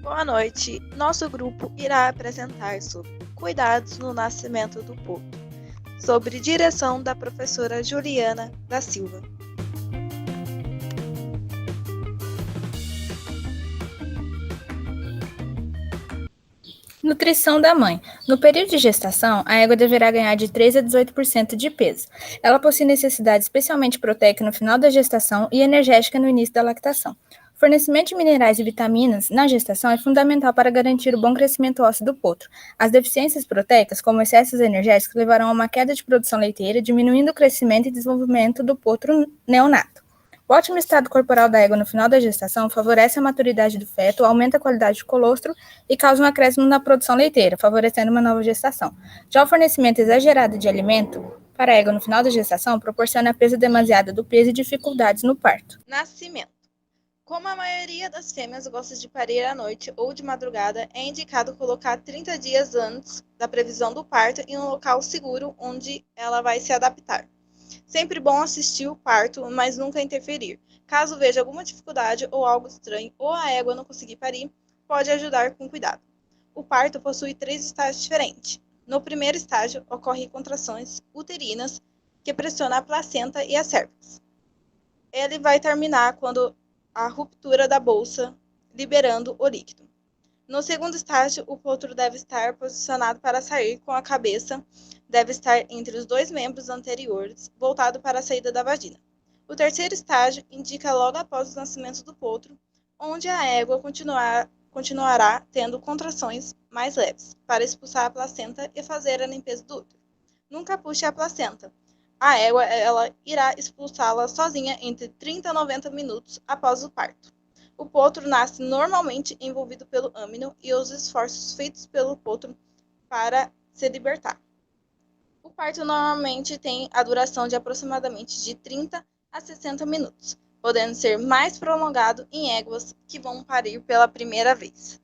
Boa noite. Nosso grupo irá apresentar sobre cuidados no nascimento do puto, sobre direção da professora Juliana da Silva. Nutrição da mãe. No período de gestação, a égua deverá ganhar de 3 a 18% de peso. Ela possui necessidade especialmente proteica no final da gestação e energética no início da lactação. O fornecimento de minerais e vitaminas na gestação é fundamental para garantir o bom crescimento ósseo do potro. As deficiências proteicas, como excessos energéticos, levarão a uma queda de produção leiteira, diminuindo o crescimento e desenvolvimento do potro neonato. O ótimo estado corporal da égua no final da gestação favorece a maturidade do feto, aumenta a qualidade do colostro e causa um acréscimo na produção leiteira, favorecendo uma nova gestação. Já o fornecimento exagerado de alimento para a égua no final da gestação proporciona a perda demasiada do peso e dificuldades no parto. Nascimento. Como a maioria das fêmeas gosta de parir à noite ou de madrugada, é indicado colocar 30 dias antes da previsão do parto em um local seguro onde ela vai se adaptar. Sempre bom assistir o parto, mas nunca interferir. Caso veja alguma dificuldade ou algo estranho ou a égua não conseguir parir, pode ajudar com cuidado. O parto possui 3 estágios diferentes. No primeiro estágio, ocorrem contrações uterinas que pressionam a placenta e a cérvix. Ele vai terminar quando a ruptura da bolsa, liberando o líquido. No segundo estágio, o potro deve estar posicionado para sair com a cabeça, deve estar entre os 2 membros anteriores, voltado para a saída da vagina. O terceiro estágio indica logo após o nascimento do potro, onde a égua continuará tendo contrações mais leves, para expulsar a placenta e fazer a limpeza do útero. Nunca puxe a placenta. A égua irá expulsá-la sozinha entre 30 a 90 minutos após o parto. O potro nasce normalmente envolvido pelo âmino e os esforços feitos pelo potro para se libertar. O parto normalmente tem a duração de aproximadamente de 30 a 60 minutos, podendo ser mais prolongado em éguas que vão parir pela primeira vez.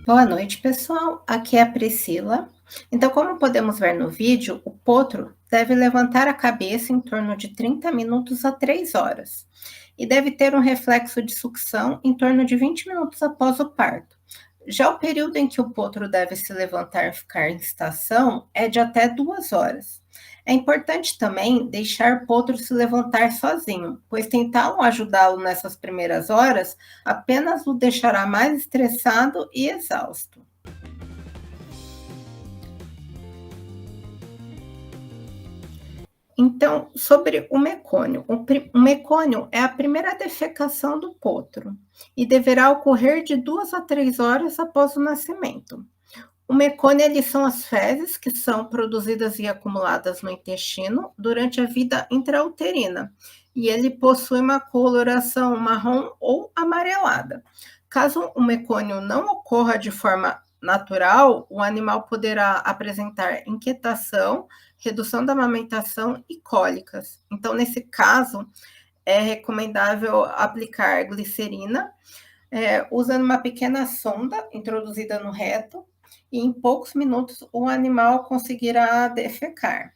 Boa noite, pessoal. Aqui é a Priscila. Então, como podemos ver no vídeo, o potro deve levantar a cabeça em torno de 30 minutos a 3 horas e deve ter um reflexo de sucção em torno de 20 minutos após o parto. Já o período em que o potro deve se levantar e ficar em estação é de até 2 horas. É importante também deixar o potro se levantar sozinho, pois tentar ajudá-lo nessas primeiras horas apenas o deixará mais estressado e exausto. Então, sobre o mecônio. O mecônio é a primeira defecação do potro e deverá ocorrer de 2 a 3 horas após o nascimento. O mecônio, eles são as fezes que são produzidas e acumuladas no intestino durante a vida intrauterina, e ele possui uma coloração marrom ou amarelada. Caso o mecônio não ocorra de forma natural, o animal poderá apresentar inquietação, redução da amamentação e cólicas. Então, nesse caso, é recomendável aplicar glicerina, usando uma pequena sonda introduzida no reto, e em poucos minutos o animal conseguirá defecar.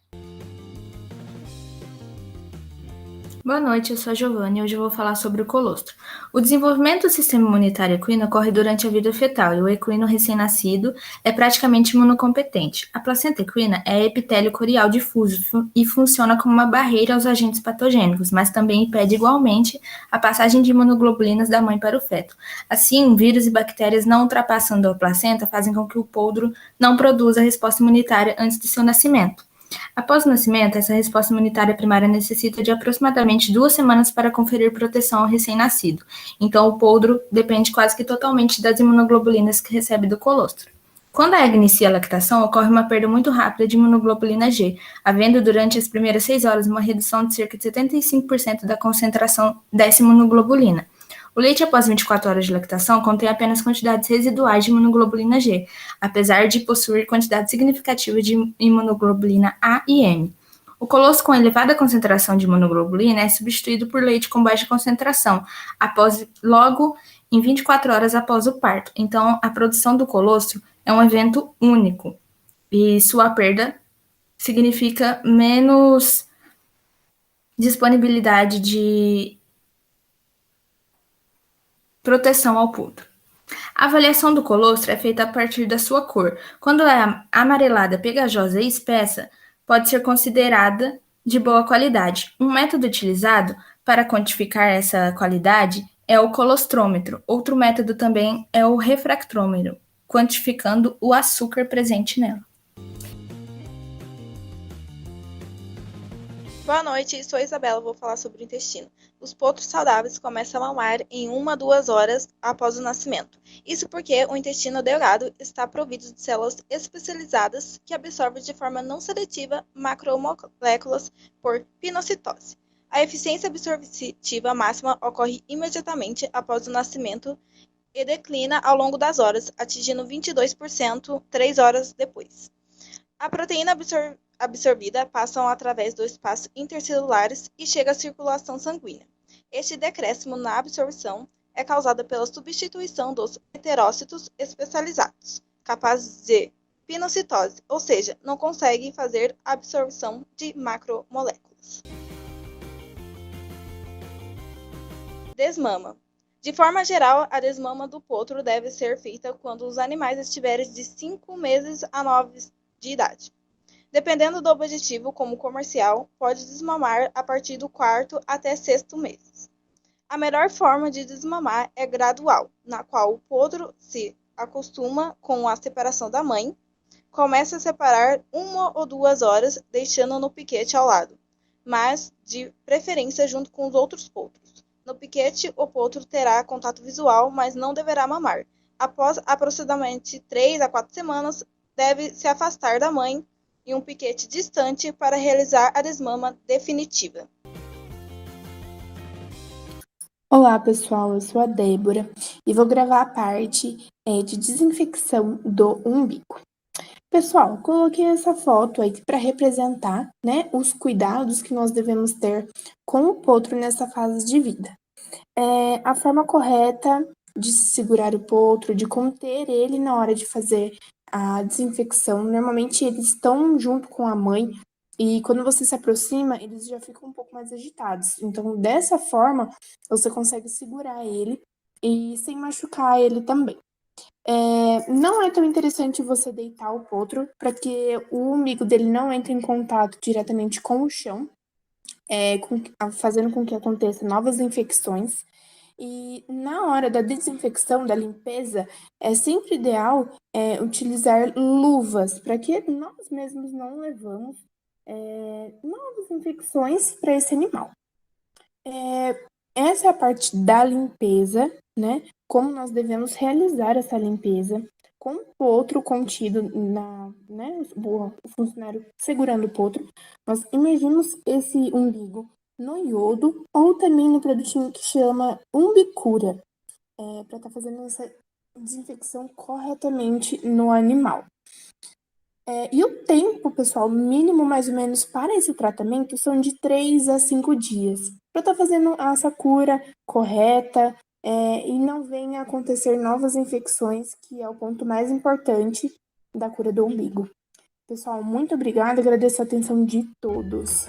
Boa noite, eu sou a Giovanna e hoje eu vou falar sobre o colostro. O desenvolvimento do sistema imunitário equino ocorre durante a vida fetal e o equino recém-nascido é praticamente imunocompetente. A placenta equina é epitélio corial difuso e funciona como uma barreira aos agentes patogênicos, mas também impede igualmente a passagem de imunoglobulinas da mãe para o feto. Assim, vírus e bactérias não ultrapassando a placenta fazem com que o podro não produza resposta imunitária antes de seu nascimento. Após o nascimento, essa resposta imunitária primária necessita de aproximadamente 2 semanas para conferir proteção ao recém-nascido. Então, o podro depende quase que totalmente das imunoglobulinas que recebe do colostro. Quando a égua inicia a lactação, ocorre uma perda muito rápida de imunoglobulina G, havendo durante as primeiras 6 horas uma redução de cerca de 75% da concentração dessa imunoglobulina. O leite após 24 horas de lactação contém apenas quantidades residuais de imunoglobulina G, apesar de possuir quantidade significativa de imunoglobulina A e M. O colostro com elevada concentração de imunoglobulina é substituído por leite com baixa concentração, logo em 24 horas após o parto. Então, a produção do colostro é um evento único e sua perda significa menos disponibilidade de proteção ao potro. A avaliação do colostro é feita a partir da sua cor. Quando é amarelada, pegajosa e espessa, pode ser considerada de boa qualidade. Um método utilizado para quantificar essa qualidade é o colostrômetro. Outro método também é o refractômetro, quantificando o açúcar presente nela. Boa noite, sou a Isabela, vou falar sobre o intestino. Os potros saudáveis começam a mamar em 1 a 2 horas após o nascimento. Isso porque o intestino delgado está provido de células especializadas que absorvem de forma não seletiva macromoléculas por pinocitose. A eficiência absortiva máxima ocorre imediatamente após o nascimento e declina ao longo das horas, atingindo 22% 3 horas depois. A proteína absorvida passa através dos espaços intercelulares e chega à circulação sanguínea. Este decréscimo na absorção é causado pela substituição dos heterócitos especializados, capazes de pinocitose, ou seja, não conseguem fazer absorção de macromoléculas. Desmama. De forma geral, a desmama do potro deve ser feita quando os animais estiverem de 5 meses a 9 de idade. Dependendo do objetivo, como comercial, pode desmamar a partir do 4º até 6º mês. A melhor forma de desmamar é gradual, na qual o potro se acostuma com a separação da mãe, começa a separar 1 ou 2 horas, deixando no piquete ao lado, mas de preferência junto com os outros potros. No piquete, o potro terá contato visual, mas não deverá mamar. Após aproximadamente 3 a 4 semanas, deve se afastar da mãe em um piquete distante para realizar a desmama definitiva. Olá pessoal, eu sou a Débora e vou gravar a parte de desinfecção do umbigo. Pessoal, coloquei essa foto aí para representar, né, os cuidados que nós devemos ter com o potro nessa fase de vida. A forma correta de segurar o potro, de conter ele na hora de fazer a desinfecção. Normalmente eles estão junto com a mãe e quando você se aproxima, eles já ficam um pouco mais agitados. Então, dessa forma, você consegue segurar ele e sem machucar ele também. Não é tão interessante você deitar o potro para que o umbigo dele não entre em contato diretamente com o chão, fazendo com que aconteçam novas infecções. E na hora da desinfecção, da limpeza, é sempre ideal utilizar luvas, para que nós mesmos não levamos novas infecções para esse animal. Essa é a parte da limpeza, né? Como nós devemos realizar essa limpeza com o potro contido o funcionário segurando o potro. Nós imergimos esse umbigo no iodo ou também no produtinho que chama Umbicura, para estar fazendo essa desinfecção corretamente no animal. E o tempo, pessoal, mínimo mais ou menos para esse tratamento são de 3 a 5 dias, para estar fazendo essa cura correta e não venha acontecer novas infecções, que é o ponto mais importante da cura do umbigo. Pessoal, muito obrigada, agradeço a atenção de todos.